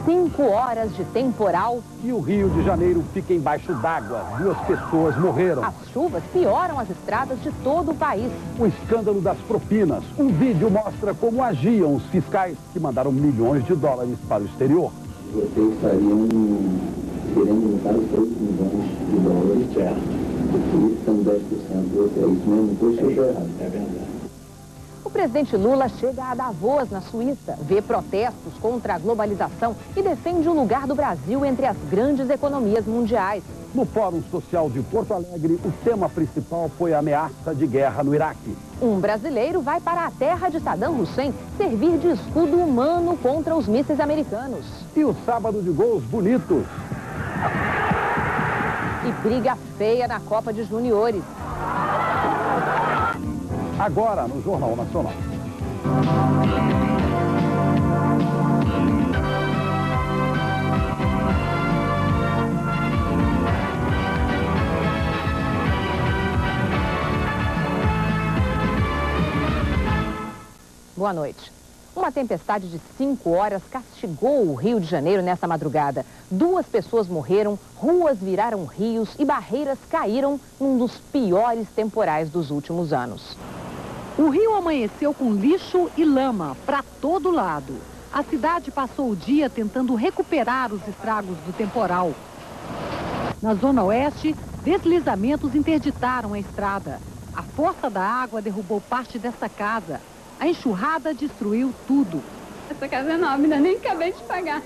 5 horas de temporal. E o Rio de Janeiro fica embaixo d'água. 2 pessoas morreram. As chuvas pioram as estradas de todo o país. O escândalo das propinas. Um vídeo mostra como agiam os fiscais que mandaram milhões de dólares para o exterior. Vocês estariam querendo juntar os 3 milhões de dólares, certo? E são 10% de vocês, é isso mesmo? Pois eu estou errado. É verdade. O presidente Lula chega a Davos, na Suíça, vê protestos contra a globalização e defende o lugar do Brasil entre as grandes economias mundiais. No Fórum Social de Porto Alegre, o tema principal foi a ameaça de guerra no Iraque. Um brasileiro vai para a terra de Saddam Hussein servir de escudo humano contra os mísseis americanos. E o sábado de gols bonitos. E briga feia na Copa de Juniores. Agora no Jornal Nacional. Boa noite. Uma tempestade de 5 horas castigou o Rio de Janeiro nesta madrugada. 2 pessoas morreram, ruas viraram rios e barreiras caíram num dos piores temporais dos últimos anos. O rio amanheceu com lixo e lama para todo lado. A cidade passou o dia tentando recuperar os estragos do temporal. Na Zona Oeste, deslizamentos interditaram a estrada. A força da água derrubou parte dessa casa. A enxurrada destruiu tudo. Essa casa é nova, ainda nem acabei de pagar.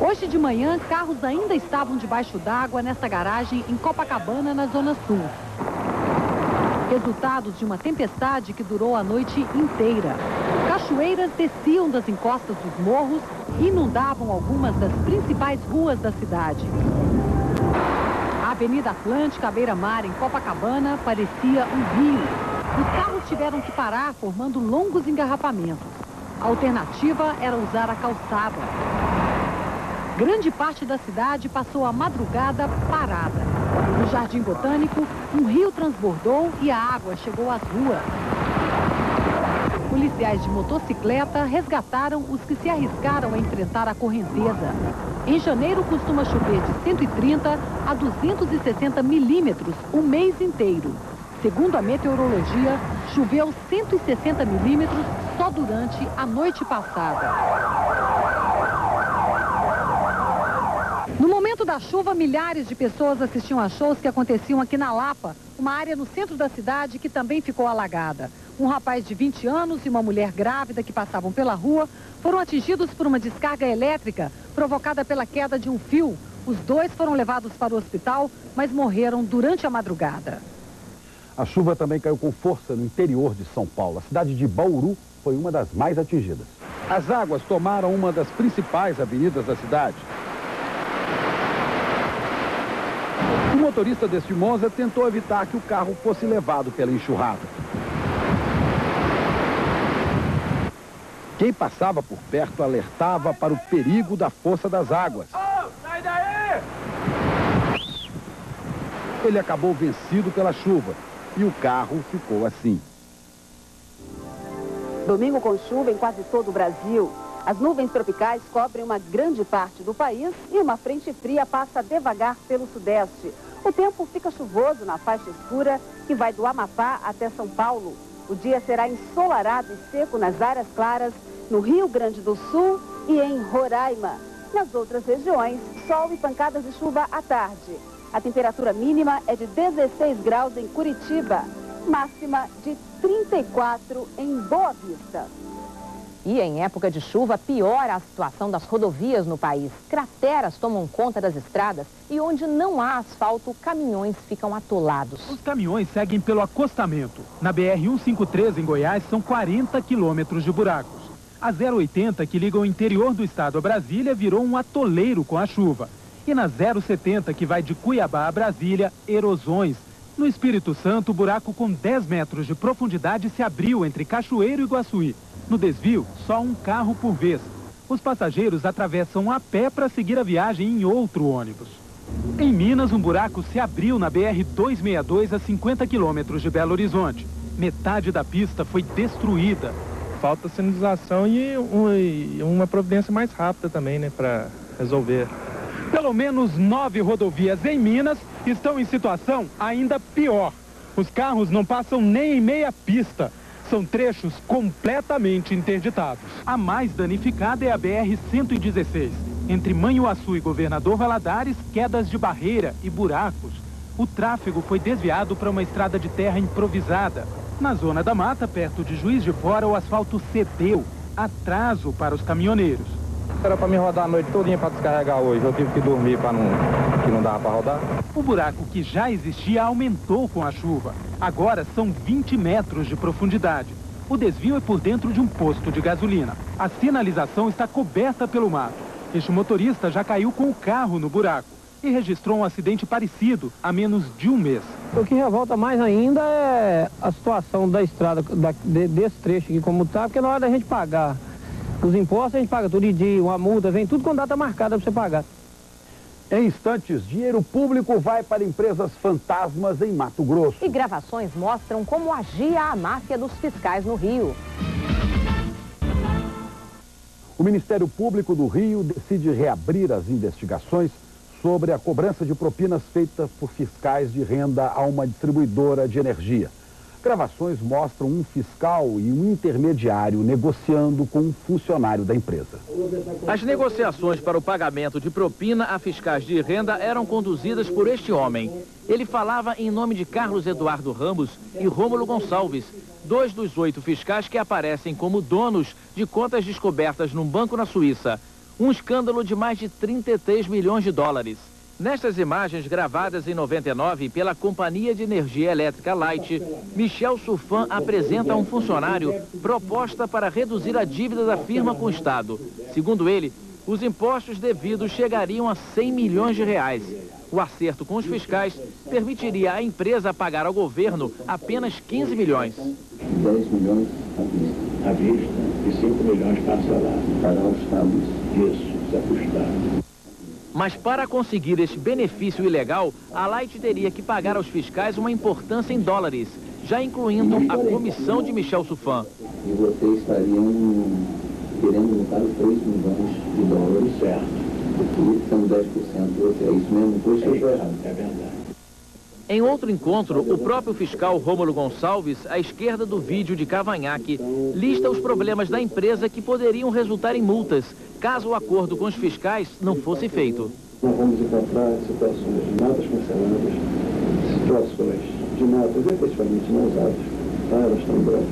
Hoje de manhã, carros ainda estavam debaixo d'água nessa garagem em Copacabana, na Zona Sul. Resultados de uma tempestade que durou a noite inteira. Cachoeiras desciam das encostas dos morros e inundavam algumas das principais ruas da cidade. A Avenida Atlântica, à beira-mar, em Copacabana, parecia um rio. Os carros tiveram que parar, formando longos engarrafamentos. A alternativa era usar a calçada. Grande parte da cidade passou a madrugada parada. No Jardim Botânico, um rio transbordou e a água chegou às ruas. Policiais de motocicleta resgataram os que se arriscaram a enfrentar a correnteza. Em janeiro, costuma chover de 130 a 260 milímetros o mês inteiro. Segundo a meteorologia, choveu 160 milímetros só durante a noite passada. No momento da chuva, milhares de pessoas assistiam a shows que aconteciam aqui na Lapa, uma área no centro da cidade que também ficou alagada. Um rapaz de 20 anos e uma mulher grávida que passavam pela rua foram atingidos por uma descarga elétrica provocada pela queda de um fio. Os 2 foram levados para o hospital, mas morreram durante a madrugada. A chuva também caiu com força no interior de São Paulo. A cidade de Bauru foi uma das mais atingidas. As águas tomaram uma das principais avenidas da cidade. O motorista deste Monza tentou evitar que o carro fosse levado pela enxurrada. Quem passava por perto alertava para o perigo da força das águas. Oh, sai daí! Ele acabou vencido pela chuva e o carro ficou assim. Domingo com chuva em quase todo o Brasil. As nuvens tropicais cobrem uma grande parte do país e uma frente fria passa devagar pelo sudeste. O tempo fica chuvoso na faixa escura que vai do Amapá até São Paulo. O dia será ensolarado e seco nas áreas claras, no Rio Grande do Sul e em Roraima. Nas outras regiões, sol e pancadas de chuva à tarde. A temperatura mínima é de 16 graus em Curitiba, máxima de 34 em Boa Vista. E em época de chuva, piora a situação das rodovias no país. Crateras tomam conta das estradas e onde não há asfalto, caminhões ficam atolados. Os caminhões seguem pelo acostamento. Na BR-153, em Goiás, são 40 quilômetros de buracos. A 080, que liga o interior do estado a Brasília, virou um atoleiro com a chuva. E na 070, que vai de Cuiabá a Brasília, erosões. No Espírito Santo, o buraco com 10 metros de profundidade se abriu entre Cachoeiro e Iguaçuí. No desvio, só um carro por vez. Os passageiros atravessam a pé para seguir a viagem em outro ônibus. Em Minas, um buraco se abriu na BR-262 a 50 quilômetros de Belo Horizonte. Metade da pista foi destruída. Falta sinalização e uma providência mais rápida também, né, para resolver. Pelo menos 9 rodovias em Minas estão em situação ainda pior. Os carros não passam nem em meia pista. São trechos completamente interditados. A mais danificada é a BR-116. Entre Manhuaçu e Governador Valadares, quedas de barreira e buracos. O tráfego foi desviado para uma estrada de terra improvisada. Na zona da mata, perto de Juiz de Fora, o asfalto cedeu. Atraso para os caminhoneiros. Era para me rodar a noite todinha para descarregar hoje. Eu tive que dormir que não dava para rodar. O buraco que já existia aumentou com a chuva. Agora são 20 metros de profundidade. O desvio é por dentro de um posto de gasolina. A sinalização está coberta pelo mato. Este motorista já caiu com o carro no buraco e registrou um acidente parecido há menos de um mês. O que revolta mais ainda é a situação da estrada, desse trecho aqui como está, porque na hora da gente pagar os impostos, a gente paga todo dia, uma multa, vem tudo com data marcada para você pagar. Em instantes, dinheiro público vai para empresas fantasmas em Mato Grosso. E gravações mostram como agia a máfia dos fiscais no Rio. O Ministério Público do Rio decide reabrir as investigações sobre a cobrança de propinas feitas por fiscais de renda a uma distribuidora de energia. Gravações mostram um fiscal e um intermediário negociando com um funcionário da empresa. As negociações para o pagamento de propina a fiscais de renda eram conduzidas por este homem. Ele falava em nome de Carlos Eduardo Ramos e Rômulo Gonçalves, 2 dos 8 fiscais que aparecem como donos de contas descobertas num banco na Suíça. Um escândalo de mais de 33 milhões de dólares. Nestas imagens gravadas em 99 pela Companhia de Energia Elétrica Light, Michel Sufan apresenta a um funcionário proposta para reduzir a dívida da firma com o Estado. Segundo ele, os impostos devidos chegariam a 100 milhões de reais. O acerto com os fiscais permitiria à empresa pagar ao governo apenas 15 milhões. 10 milhões à vista e 5 milhões parcelados. Para o Estado. Isso, se ajustar. Mas para conseguir este benefício ilegal, a Light teria que pagar aos fiscais uma importância em dólares, já incluindo a comissão de Michel Sufan. E vocês estariam querendo, no caso, 3 milhões de dólares, certo? E são 10% de você, é isso mesmo? Pois eu estou errado. É verdade. Em outro encontro, o próprio fiscal Rômulo Gonçalves, à esquerda do vídeo de Cavanhaque, lista os problemas da empresa que poderiam resultar em multas, caso o acordo com os fiscais não fosse feito. Nós vamos encontrar situações de notas canceladas, situações de notas efetivamente não usadas, tá? Elas estão em branco.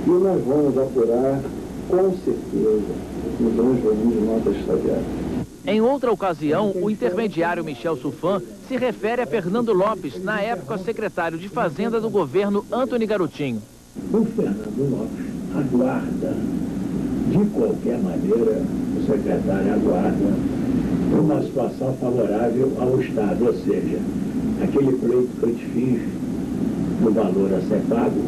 E nós vamos apurar, com certeza, um grande volume de notas estagiárias. Em outra ocasião, o intermediário Michel Sufan se refere a Fernando Lopes, na época secretário de Fazenda do governo Antony Garotinho. O Fernando Lopes aguarda, de qualquer maneira, o secretário aguarda uma situação favorável ao Estado, ou seja, aquele pleito que eu te fiz do valor a ser pago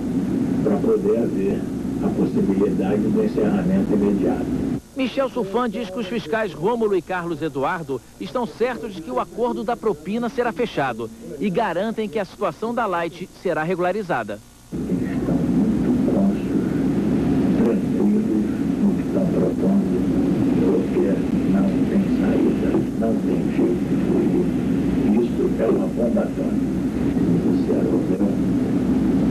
para poder haver a possibilidade do encerramento imediato. Michel Sufan diz que os fiscais Rômulo e Carlos Eduardo estão certos de que o acordo da propina será fechado e garantem que a situação da Light será regularizada. Eles estão muito próximos, tranquilos no que estão propondo, porque não tem saída, não tem jeito de fugir. Isso é uma bomba atômica. Você resolveu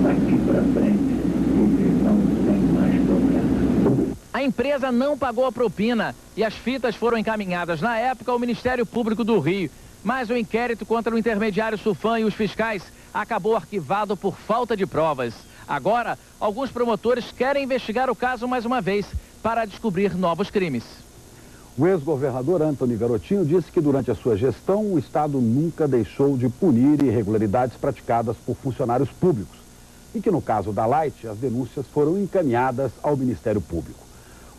daqui para frente e não tem mais problema. A empresa não pagou a propina e as fitas foram encaminhadas na época ao Ministério Público do Rio. Mas o inquérito contra o intermediário Sufan e os fiscais acabou arquivado por falta de provas. Agora, alguns promotores querem investigar o caso mais uma vez para descobrir novos crimes. O ex-governador Antony Garotinho disse que durante a sua gestão o Estado nunca deixou de punir irregularidades praticadas por funcionários públicos e que no caso da Light as denúncias foram encaminhadas ao Ministério Público.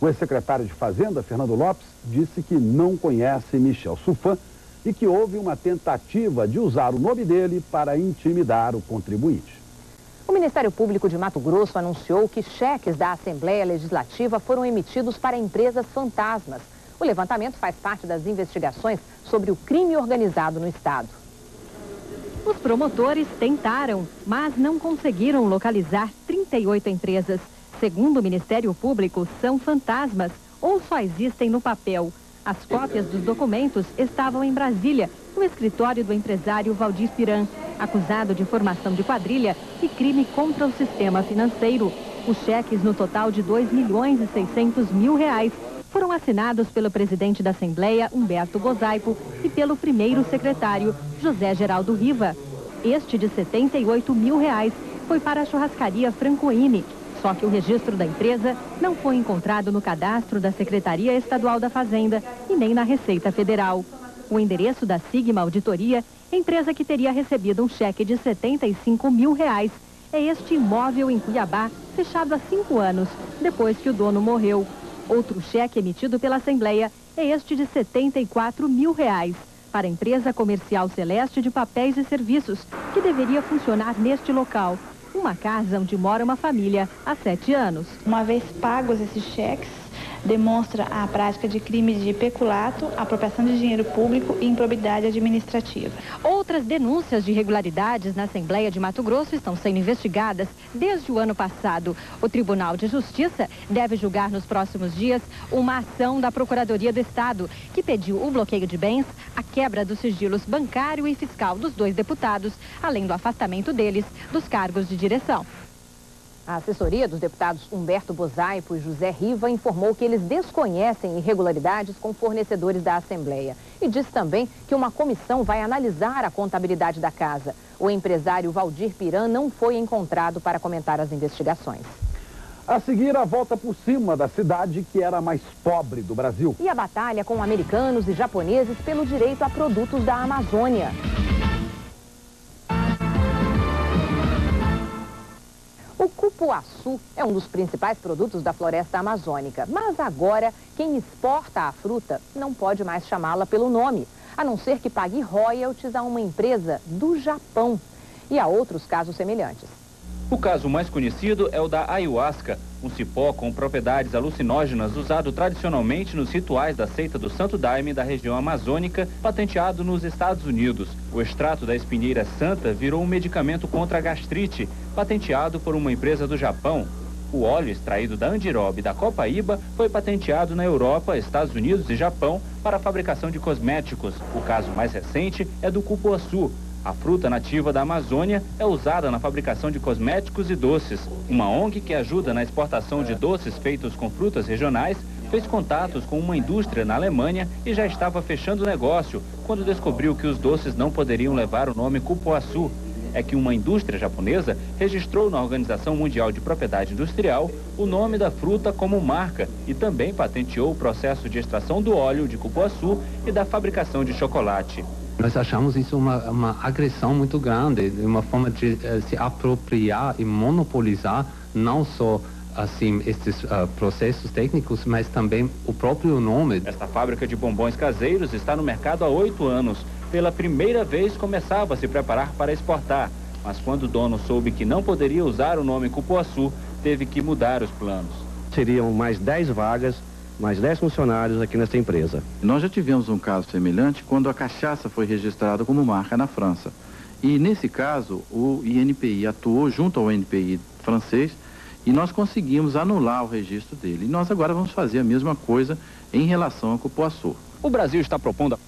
O ex-secretário de Fazenda, Fernando Lopes, disse que não conhece Michel Sufan e que houve uma tentativa de usar o nome dele para intimidar o contribuinte. O Ministério Público de Mato Grosso anunciou que cheques da Assembleia Legislativa foram emitidos para empresas fantasmas. O levantamento faz parte das investigações sobre o crime organizado no Estado. Os promotores tentaram, mas não conseguiram localizar 38 empresas. Segundo o Ministério Público, são fantasmas ou só existem no papel. As cópias dos documentos estavam em Brasília, no escritório do empresário Valdir Piran, acusado de formação de quadrilha e crime contra o sistema financeiro. Os cheques, no total de R$2.600.000, foram assinados pelo presidente da Assembleia, Humberto Bozaipo, e pelo primeiro secretário, José Geraldo Riva. Este de R$78.000 foi para a churrascaria Francoine. Só que o registro da empresa não foi encontrado no cadastro da Secretaria Estadual da Fazenda e nem na Receita Federal. O endereço da Sigma Auditoria, empresa que teria recebido um cheque de R$75.000, é este imóvel em Cuiabá, fechado há 5 anos, depois que o dono morreu. Outro cheque emitido pela Assembleia é este de R$74.000, para a empresa comercial Celeste de Papéis e Serviços, que deveria funcionar neste local. Uma casa onde mora uma família há 7 anos. Uma vez pagos esses cheques, demonstra a prática de crime de peculato, apropriação de dinheiro público e improbidade administrativa. Outras denúncias de irregularidades na Assembleia de Mato Grosso estão sendo investigadas desde o ano passado. O Tribunal de Justiça deve julgar nos próximos dias uma ação da Procuradoria do Estado, que pediu o bloqueio de bens, a quebra dos sigilos bancário e fiscal dos 2 deputados, além do afastamento deles dos cargos de direção. A assessoria dos deputados Humberto Bozaipo e José Riva informou que eles desconhecem irregularidades com fornecedores da Assembleia. E disse também que uma comissão vai analisar a contabilidade da casa. O empresário Valdir Piran não foi encontrado para comentar as investigações. A seguir, a volta por cima da cidade que era a mais pobre do Brasil. E a batalha com americanos e japoneses pelo direito a produtos da Amazônia. O cupuaçu é um dos principais produtos da floresta amazônica, mas agora quem exporta a fruta não pode mais chamá-la pelo nome, a não ser que pague royalties a uma empresa do Japão. E há outros casos semelhantes. O caso mais conhecido é o da ayahuasca, um cipó com propriedades alucinógenas usado tradicionalmente nos rituais da seita do Santo Daime da região amazônica, patenteado nos Estados Unidos. O extrato da espinheira santa virou um medicamento contra a gastrite, patenteado por uma empresa do Japão. O óleo extraído da andiroba e da copaíba foi patenteado na Europa, Estados Unidos e Japão para a fabricação de cosméticos. O caso mais recente é do cupuaçu. A fruta nativa da Amazônia é usada na fabricação de cosméticos e doces. Uma ONG que ajuda na exportação de doces feitos com frutas regionais fez contatos com uma indústria na Alemanha e já estava fechando o negócio quando descobriu que os doces não poderiam levar o nome cupuaçu. É que uma indústria japonesa registrou na Organização Mundial de Propriedade Industrial o nome da fruta como marca e também patenteou o processo de extração do óleo de cupuaçu e da fabricação de chocolate. Nós achamos isso uma agressão muito grande, uma forma de se apropriar e monopolizar não só assim esses processos técnicos, mas também o próprio nome. Esta fábrica de bombons caseiros está no mercado há 8 anos. Pela primeira vez começava a se preparar para exportar, mas quando o dono soube que não poderia usar o nome cupuaçu, teve que mudar os planos. Seriam mais 10 vagas, mais 10 funcionários aqui nessa empresa. Nós já tivemos um caso semelhante quando a cachaça foi registrada como marca na França. E nesse caso, o INPI atuou junto ao INPI francês e nós conseguimos anular o registro dele. E nós agora vamos fazer a mesma coisa em relação ao cupuaçu. O Brasil está propondo...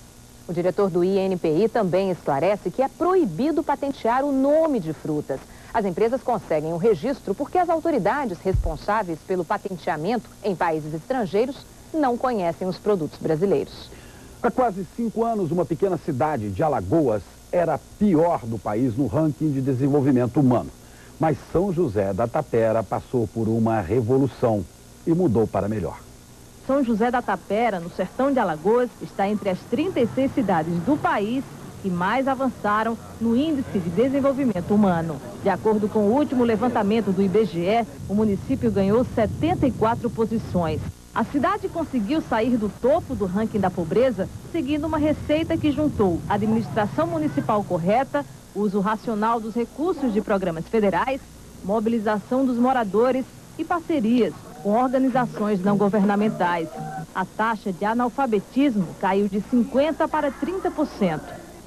O diretor do INPI também esclarece que é proibido patentear o nome de frutas. As empresas conseguem o registro porque as autoridades responsáveis pelo patenteamento em países estrangeiros não conhecem os produtos brasileiros. Há quase 5 anos, uma pequena cidade de Alagoas era a pior do país no ranking de desenvolvimento humano. Mas São José da Tapera passou por uma revolução e mudou para melhor. São José da Tapera, no sertão de Alagoas, está entre as 36 cidades do país que mais avançaram no Índice de Desenvolvimento Humano. De acordo com o último levantamento do IBGE, o município ganhou 74 posições. A cidade conseguiu sair do topo do ranking da pobreza seguindo uma receita que juntou administração municipal correta, uso racional dos recursos de programas federais, mobilização dos moradores e parcerias com organizações não governamentais. A taxa de analfabetismo caiu de 50% para 30%.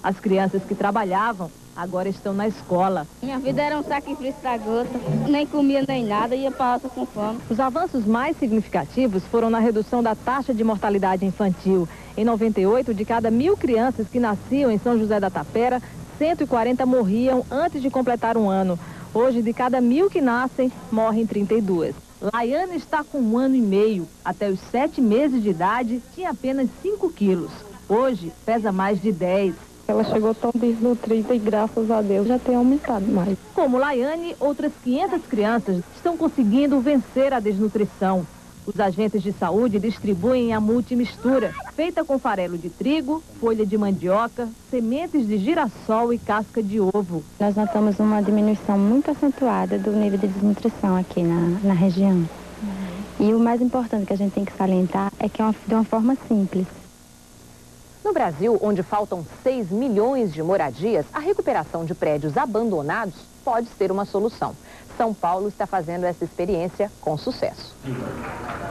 As crianças que trabalhavam agora estão na escola. Minha vida era um sacrifício da gota, nem comia nem nada, ia para com fome. Os avanços mais significativos foram na redução da taxa de mortalidade infantil. Em 98, de cada 1.000 crianças que nasciam em São José da Tapera, 140 morriam antes de completar um ano. Hoje, de cada 1.000 que nascem, morrem 32. Laiane está com 1 ano e meio. Até os 7 meses de idade, tinha apenas 5 quilos. Hoje, pesa mais de 10. Ela chegou tão desnutrida e, graças a Deus, já tem aumentado mais. Como Laiane, outras 500 crianças estão conseguindo vencer a desnutrição. Os agentes de saúde distribuem a multimistura, feita com farelo de trigo, folha de mandioca, sementes de girassol e casca de ovo. Nós notamos uma diminuição muito acentuada do nível de desnutrição aqui na região. E o mais importante que a gente tem que salientar é que é de uma forma simples. No Brasil, onde faltam 6 milhões de moradias, a recuperação de prédios abandonados pode ser uma solução. São Paulo está fazendo essa experiência com sucesso.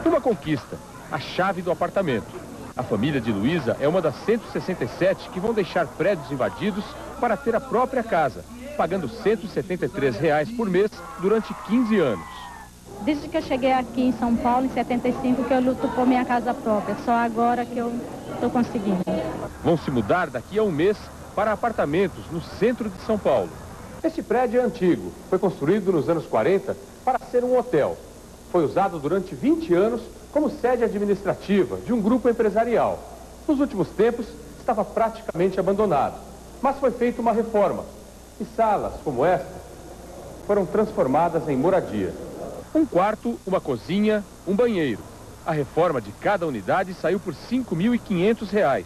Uma conquista, a chave do apartamento. A família de Luísa é uma das 167 que vão deixar prédios invadidos para ter a própria casa, pagando R$ 173 por mês durante 15 anos. Desde que eu cheguei aqui em São Paulo, em 75, que eu luto por minha casa própria. Só agora que eu estou conseguindo. Vão se mudar daqui a um mês para apartamentos no centro de São Paulo. Este prédio é antigo, foi construído nos anos 40 para ser um hotel. Foi usado durante 20 anos como sede administrativa de um grupo empresarial. Nos últimos tempos, estava praticamente abandonado, mas foi feita uma reforma. E salas como esta foram transformadas em moradia. Um quarto, uma cozinha, um banheiro. A reforma de cada unidade saiu por R$ 5.500.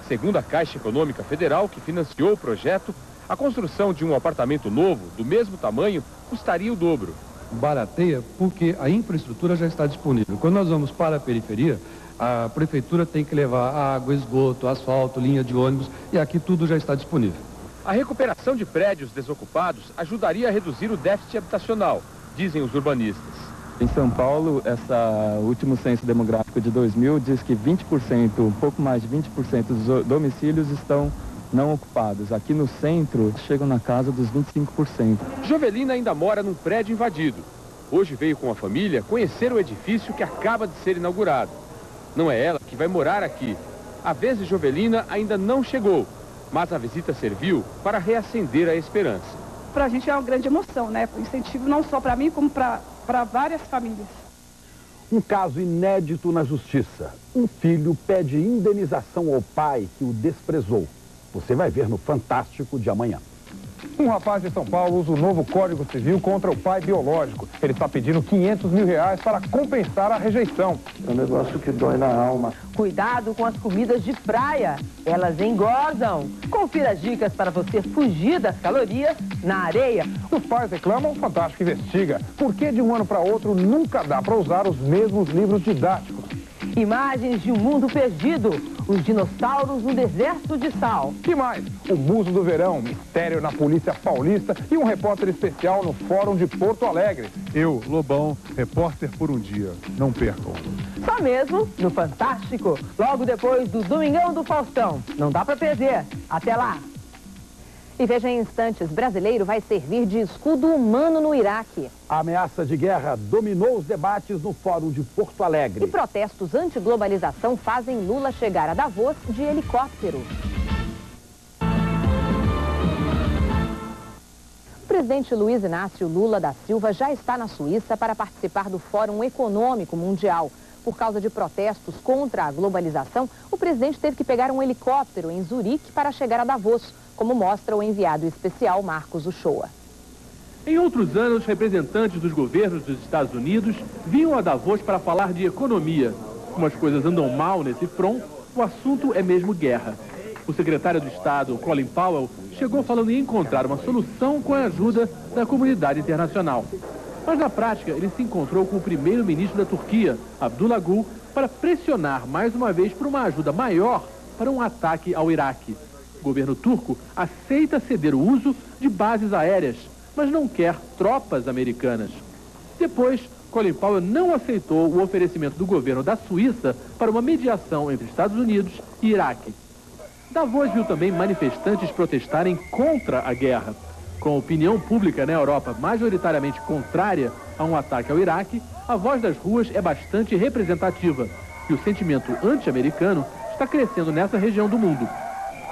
Segundo a Caixa Econômica Federal, que financiou o projeto, a construção de um apartamento novo, do mesmo tamanho, custaria o dobro. Barateia porque a infraestrutura já está disponível. Quando nós vamos para a periferia, a prefeitura tem que levar água, esgoto, asfalto, linha de ônibus, e aqui tudo já está disponível. A recuperação de prédios desocupados ajudaria a reduzir o déficit habitacional, dizem os urbanistas. Em São Paulo, esse último censo demográfico de 2000 diz que 20%, um pouco mais de 20% dos domicílios estão não ocupados. Aqui no centro, chegam na casa dos 25%. Jovelina ainda mora num prédio invadido. Hoje veio com a família conhecer o edifício que acaba de ser inaugurado. Não é ela que vai morar aqui. A vez de Jovelina ainda não chegou, mas a visita serviu para reacender a esperança. Para a gente é uma grande emoção, né? Um incentivo não só para mim, como para várias famílias. Um caso inédito na justiça. Um filho pede indenização ao pai que o desprezou. Você vai ver no Fantástico de amanhã. Um rapaz de São Paulo usa o novo Código Civil contra o pai biológico. Ele está pedindo R$500 mil para compensar a rejeição. É um negócio que dói na alma. Cuidado com as comidas de praia. Elas engordam. Confira as dicas para você fugir das calorias na areia. Os pais reclamam, o Fantástico investiga. Por que de um ano para outro nunca dá para usar os mesmos livros didáticos? Imagens de um mundo perdido. Os dinossauros no deserto de sal. E mais, o Muso do Verão, mistério na Polícia Paulista e um repórter especial no Fórum de Porto Alegre. Eu, Lobão, repórter por um dia. Não percam. Só mesmo no Fantástico, logo depois do Domingão do Faustão. Não dá pra perder. Até lá. E veja em instantes, brasileiro vai servir de escudo humano no Iraque. A ameaça de guerra dominou os debates no Fórum de Porto Alegre. E protestos anti-globalização fazem Lula chegar a Davos de helicóptero. O presidente Luiz Inácio Lula da Silva já está na Suíça para participar do Fórum Econômico Mundial. Por causa de protestos contra a globalização, o presidente teve que pegar um helicóptero em Zurique para chegar a Davos, como mostra o enviado especial Marcos Uchoa. Em outros anos, representantes dos governos dos Estados Unidos vinham a Davos para falar de economia. Como as coisas andam mal nesse front, o assunto é mesmo guerra. O secretário do Estado, Colin Powell, chegou falando em encontrar uma solução com a ajuda da comunidade internacional. Mas na prática, ele se encontrou com o primeiro-ministro da Turquia, Abdullah Gül, para pressionar mais uma vez por uma ajuda maior para um ataque ao Iraque. O governo turco aceita ceder o uso de bases aéreas, mas não quer tropas americanas. Depois, Colin Powell não aceitou o oferecimento do governo da Suíça para uma mediação entre Estados Unidos e Iraque. Davos viu também manifestantes protestarem contra a guerra. Com a opinião pública na Europa majoritariamente contrária a um ataque ao Iraque, a voz das ruas é bastante representativa e o sentimento anti-americano está crescendo nessa região do mundo.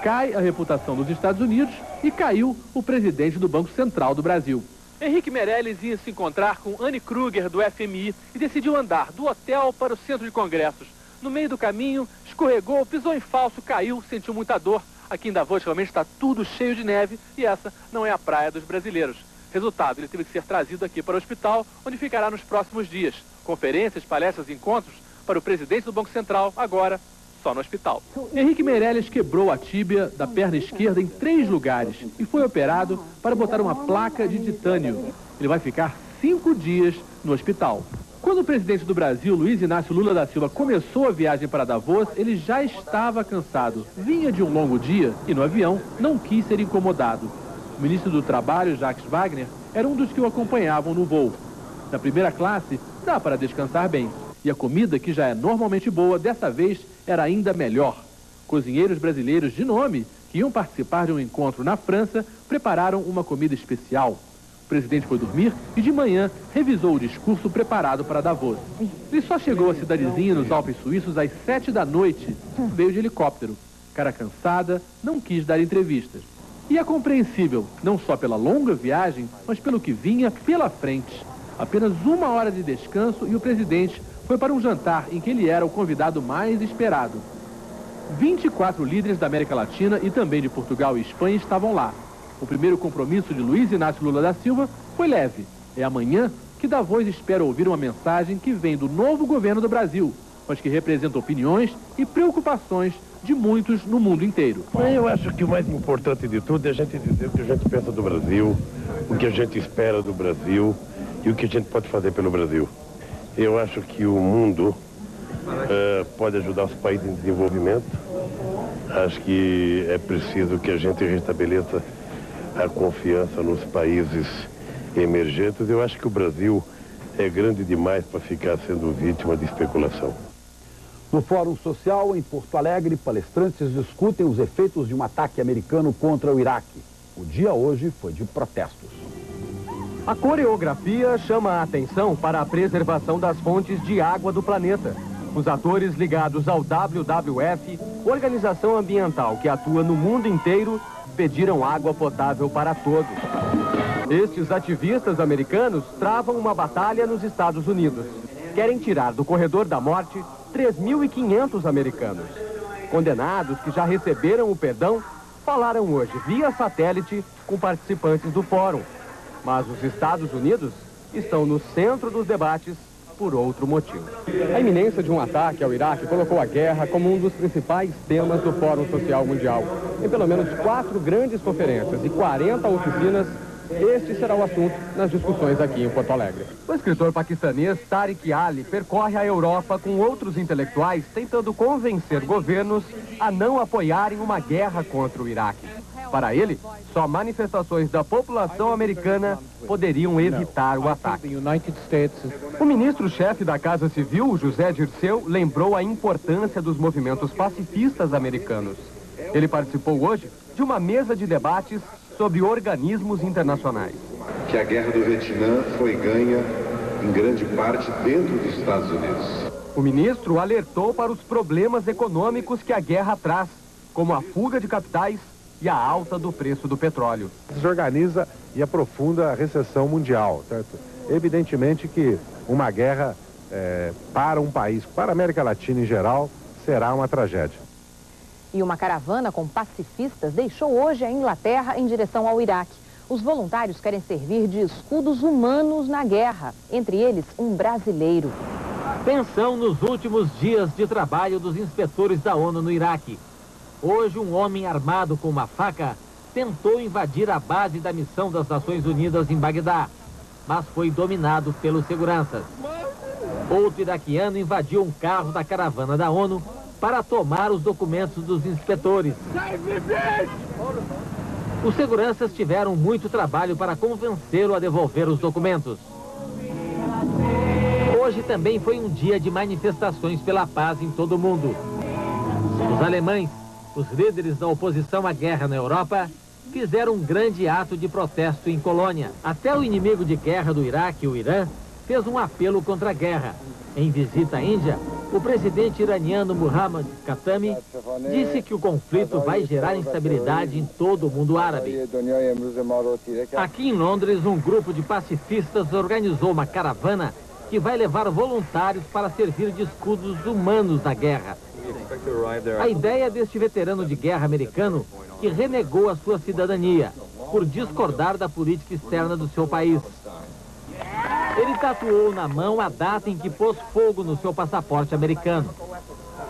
Cai a reputação dos Estados Unidos e caiu o presidente do Banco Central do Brasil. Henrique Meirelles ia se encontrar com Anne Kruger, do FMI, e decidiu andar do hotel para o centro de congressos. No meio do caminho, escorregou, pisou em falso, caiu, sentiu muita dor. Aqui em Davos, realmente está tudo cheio de neve e essa não é a praia dos brasileiros. Resultado, ele teve que ser trazido aqui para o hospital, onde ficará nos próximos dias. Conferências, palestras, encontros para o presidente do Banco Central, agora só no hospital. Henrique Meirelles quebrou a tíbia da perna esquerda em 3 lugares e foi operado para botar uma placa de titânio. Ele vai ficar 5 dias no hospital. Quando o presidente do Brasil, Luiz Inácio Lula da Silva, começou a viagem para Davos, ele já estava cansado. Vinha de um longo dia e no avião não quis ser incomodado. O ministro do Trabalho, Jacques Wagner, era um dos que o acompanhavam no voo. Na primeira classe, dá para descansar bem. E a comida, que já é normalmente boa, dessa vez era ainda melhor. Cozinheiros brasileiros de nome, que iam participar de um encontro na França, prepararam uma comida especial. O presidente foi dormir e de manhã revisou o discurso preparado para Davos. Ele só chegou à cidadezinha nos Alpes Suíços às 7 da noite. Veio de helicóptero. Cara cansada, não quis dar entrevistas. E é compreensível, não só pela longa viagem, mas pelo que vinha pela frente. Apenas 1 hora de descanso e o presidente foi para um jantar em que ele era o convidado mais esperado. 24 líderes da América Latina e também de Portugal e Espanha estavam lá. O primeiro compromisso de Luiz Inácio Lula da Silva foi leve. É amanhã que Davos espera ouvir uma mensagem que vem do novo governo do Brasil, mas que representa opiniões e preocupações de muitos no mundo inteiro. Eu acho que o mais importante de tudo é a gente dizer o que a gente pensa do Brasil, o que a gente espera do Brasil e o que a gente pode fazer pelo Brasil. Eu acho que o mundo pode ajudar os países em desenvolvimento. Acho que é preciso que a gente restabeleça a confiança nos países emergentes. Eu acho que o Brasil é grande demais para ficar sendo vítima de especulação. No Fórum Social, em Porto Alegre, palestrantes discutem os efeitos de um ataque americano contra o Iraque. O dia hoje foi de protestos. A coreografia chama a atenção para a preservação das fontes de água do planeta. Os atores ligados ao WWF, organização ambiental que atua no mundo inteiro, pediram água potável para todos. Estes ativistas americanos travam uma batalha nos Estados Unidos. Querem tirar do corredor da morte 3.500 americanos. Condenados que já receberam o perdão, falaram hoje via satélite com participantes do fórum. Mas os Estados Unidos estão no centro dos debates por outro motivo. A iminência de um ataque ao Iraque colocou a guerra como um dos principais temas do Fórum Social Mundial. Em pelo menos 4 grandes conferências e 40 oficinas, este será o assunto nas discussões aqui em Porto Alegre. O escritor paquistanês Tariq Ali percorre a Europa com outros intelectuais tentando convencer governos a não apoiarem uma guerra contra o Iraque. Para ele, só manifestações da população americana poderiam evitar o ataque. O ministro-chefe da Casa Civil, José Dirceu, lembrou a importância dos movimentos pacifistas americanos. Ele participou hoje de uma mesa de debates sobre organismos internacionais. Que a guerra do Vietnã foi ganha, em grande parte, dentro dos Estados Unidos. O ministro alertou para os problemas econômicos que a guerra traz, como a fuga de capitais e a alta do preço do petróleo. Desorganiza e aprofunda a recessão mundial, certo? Evidentemente que uma guerra para um país, para a América Latina em geral, será uma tragédia. E uma caravana com pacifistas deixou hoje a Inglaterra em direção ao Iraque. Os voluntários querem servir de escudos humanos na guerra, entre eles um brasileiro. Tensão nos últimos dias de trabalho dos inspetores da ONU no Iraque. Hoje, um homem armado com uma faca tentou invadir a base da missão das Nações Unidas em Bagdá, mas foi dominado pelos seguranças. Outro iraquiano invadiu um carro da caravana da ONU para tomar os documentos dos inspetores. Os seguranças tiveram muito trabalho para convencê-lo a devolver os documentos. Hoje também foi um dia de manifestações pela paz em todo o mundo. Os alemães Os líderes da oposição à guerra na Europa fizeram um grande ato de protesto em Colônia. Até o inimigo de guerra do Iraque, o Irã, fez um apelo contra a guerra. Em visita à Índia, o presidente iraniano Mohammad Khatami disse que o conflito vai gerar instabilidade em todo o mundo árabe. Aqui em Londres, um grupo de pacifistas organizou uma caravana que vai levar voluntários para servir de escudos humanos na guerra. A ideia deste veterano de guerra americano, que renegou a sua cidadania por discordar da política externa do seu país. Ele tatuou na mão a data em que pôs fogo no seu passaporte americano.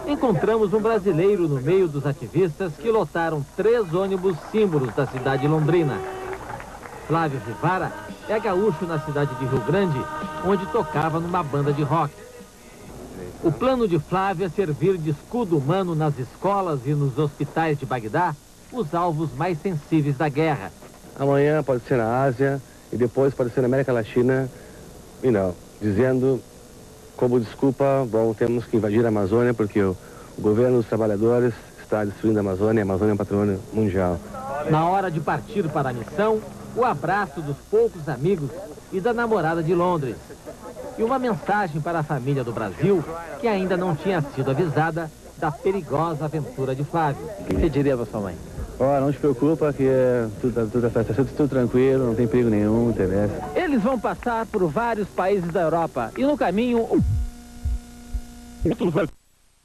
Encontramos um brasileiro no meio dos ativistas que lotaram 3 ônibus símbolos da cidade londrina. Flávio Rivara é gaúcho na cidade de Rio Grande, onde tocava numa banda de rock. O plano de Flávio é servir de escudo humano nas escolas e nos hospitais de Bagdá, os alvos mais sensíveis da guerra. Amanhã pode ser na Ásia e depois pode ser na América Latina, dizendo como desculpa, temos que invadir a Amazônia porque o governo dos trabalhadores está destruindo a Amazônia é um patrimônio mundial. Na hora de partir para a missão, o abraço dos poucos amigos e da namorada de Londres. E uma mensagem para a família do Brasil, que ainda não tinha sido avisada da perigosa aventura de Flávio. O que você diria para sua mãe? Não se preocupa que tudo tranquilo, não tem perigo nenhum, interessa. Eles vão passar por vários países da Europa e no caminho...